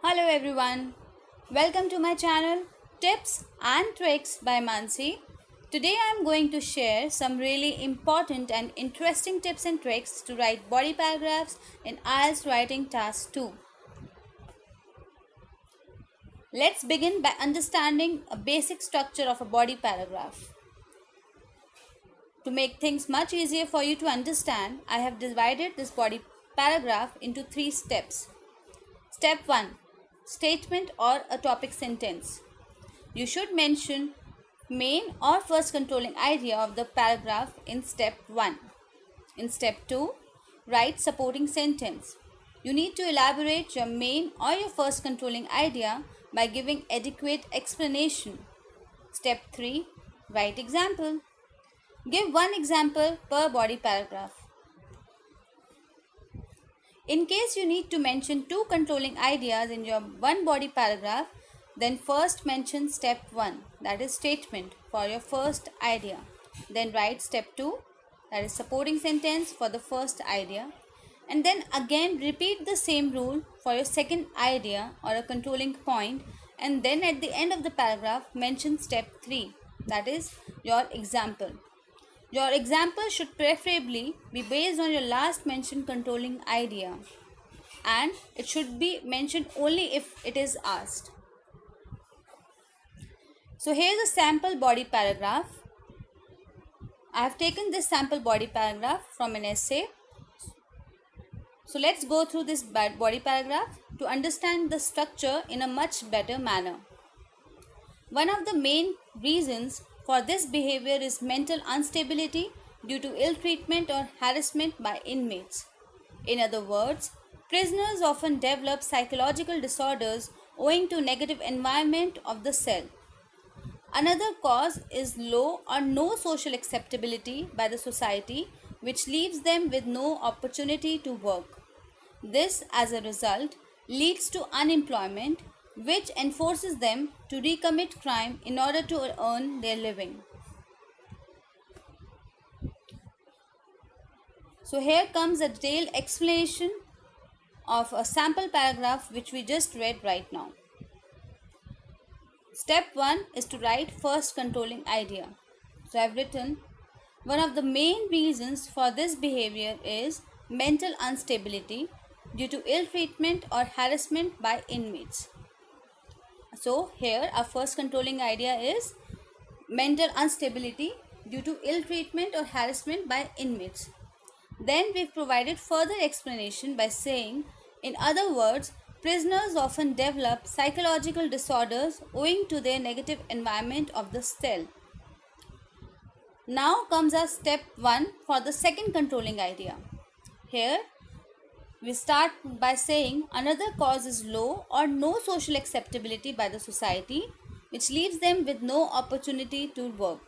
Hello everyone, welcome to my channel Tips and Tricks by Mansi. Today I am going to share some really important and interesting tips and tricks to write body paragraphs in IELTS Writing Task 2. Let's begin by understanding a basic structure of a body paragraph. To make things much easier for you to understand, I have divided this body paragraph into 3 steps. Step 1. Statement or a topic sentence. You should mention main or first controlling idea of the paragraph in step 1. In step 2, write supporting sentence. You need to elaborate your main or your first controlling idea by giving adequate explanation. Step 3, write example. Give one example per body paragraph. In case you need to mention two controlling ideas in your one body paragraph, then first mention step 1, that is statement, for your first idea. Then write step 2, that is supporting sentence, for the first idea. And then again repeat the same rule for your second idea or a controlling point. And then at the end of the paragraph, mention step 3, that is your example. Your example should preferably be based on your last mentioned controlling idea, and it should be mentioned only if it is asked. So here's a sample body paragraph. I have taken this sample body paragraph from an essay. So let's go through this body paragraph to understand the structure in a much better manner. One of the main reasons for this behavior is mental instability due to ill treatment or harassment by inmates. In other words, prisoners often develop psychological disorders owing to negative environment of the cell. Another cause is low or no social acceptability by the society, which leaves them with no opportunity to work. This, as a result, leads to unemployment, which enforces them to recommit crime in order to earn their living. So here comes a detailed explanation of a sample paragraph which we just read right now. Step 1 is to write first controlling idea. So I have written, one of the main reasons for this behavior is mental instability due to ill treatment or harassment by inmates. So here our first controlling idea is mental instability due to ill treatment or harassment by inmates. Then we've provided further explanation by saying, in other words, prisoners often develop psychological disorders owing to their negative environment of the cell. Now comes our step 1 for the second controlling idea. Here we start by saying another cause is low or no social acceptability by the society, which leaves them with no opportunity to work.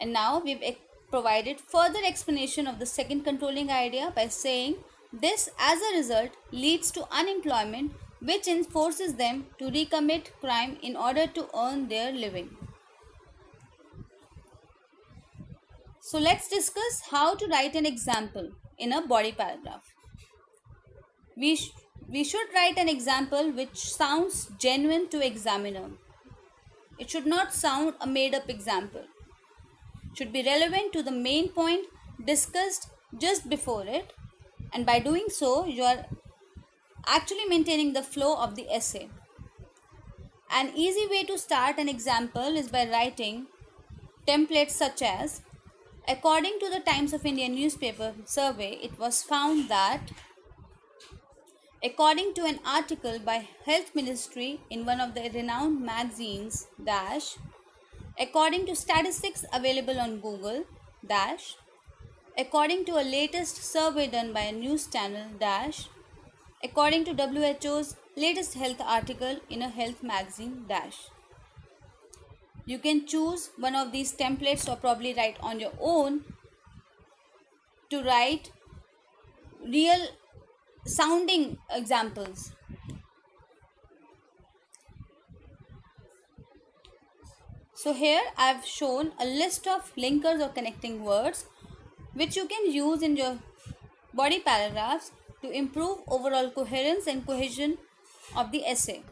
And now we've provided further explanation of the second controlling idea by saying this, as a result, leads to unemployment, which forces them to recommit crime in order to earn their living. So let's discuss how to write an example in a body paragraph. We should write an example which sounds genuine to examiner. It should not sound a made up example. It should be relevant to the main point discussed just before it, and by doing so you are actually maintaining the flow of the essay. An easy way to start an example is by writing templates such as, according to the Times of India newspaper survey, it was found that, according to an article by Health Ministry in one of the renowned magazines, dash, according to statistics available on Google, dash, according to a latest survey done by a news channel, dash, according to WHO's latest health article in a health magazine, dash. You can choose one of these templates or probably write on your own to write real sounding examples. So here I have shown a list of linkers or connecting words which you can use in your body paragraphs to improve overall coherence and cohesion of the essay.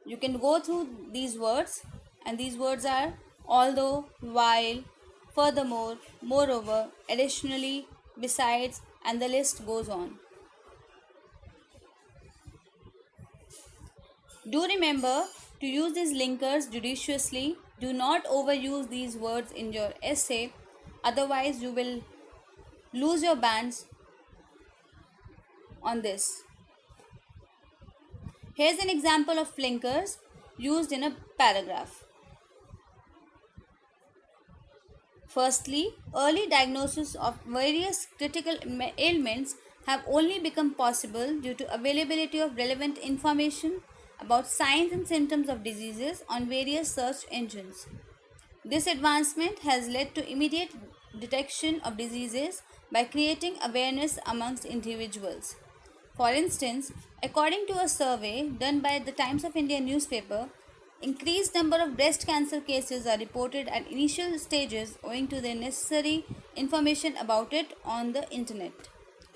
You can go through these words, and these words are although, while, furthermore, moreover, additionally, besides, and the list goes on. Do remember to use these linkers judiciously. Do not overuse these words in your essay, otherwise, you will lose your bands on this. Here's an example of linkers used in a paragraph. Firstly, early diagnosis of various critical ailments have only become possible due to availability of relevant information about signs and symptoms of diseases on various search engines. This advancement has led to immediate detection of diseases by creating awareness amongst individuals. For instance, according to a survey done by the Times of India newspaper, increased number of breast cancer cases are reported at initial stages owing to the necessary information about it on the internet.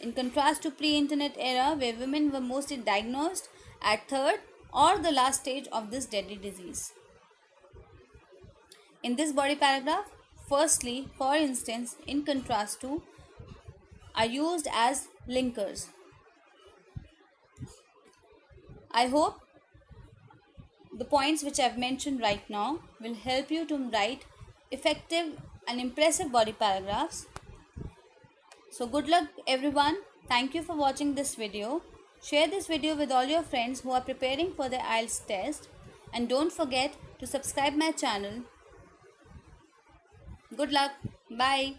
In contrast to pre-internet era where women were mostly diagnosed at third or the last stage of this deadly disease. In this body paragraph, firstly, for instance, in contrast to are used as linkers. I hope the points which I've mentioned right now will help you to write effective and impressive body paragraphs. So good luck everyone. Thank you for watching this video. Share this video with all your friends who are preparing for the IELTS test, and don't forget to subscribe my channel. Good luck. Bye.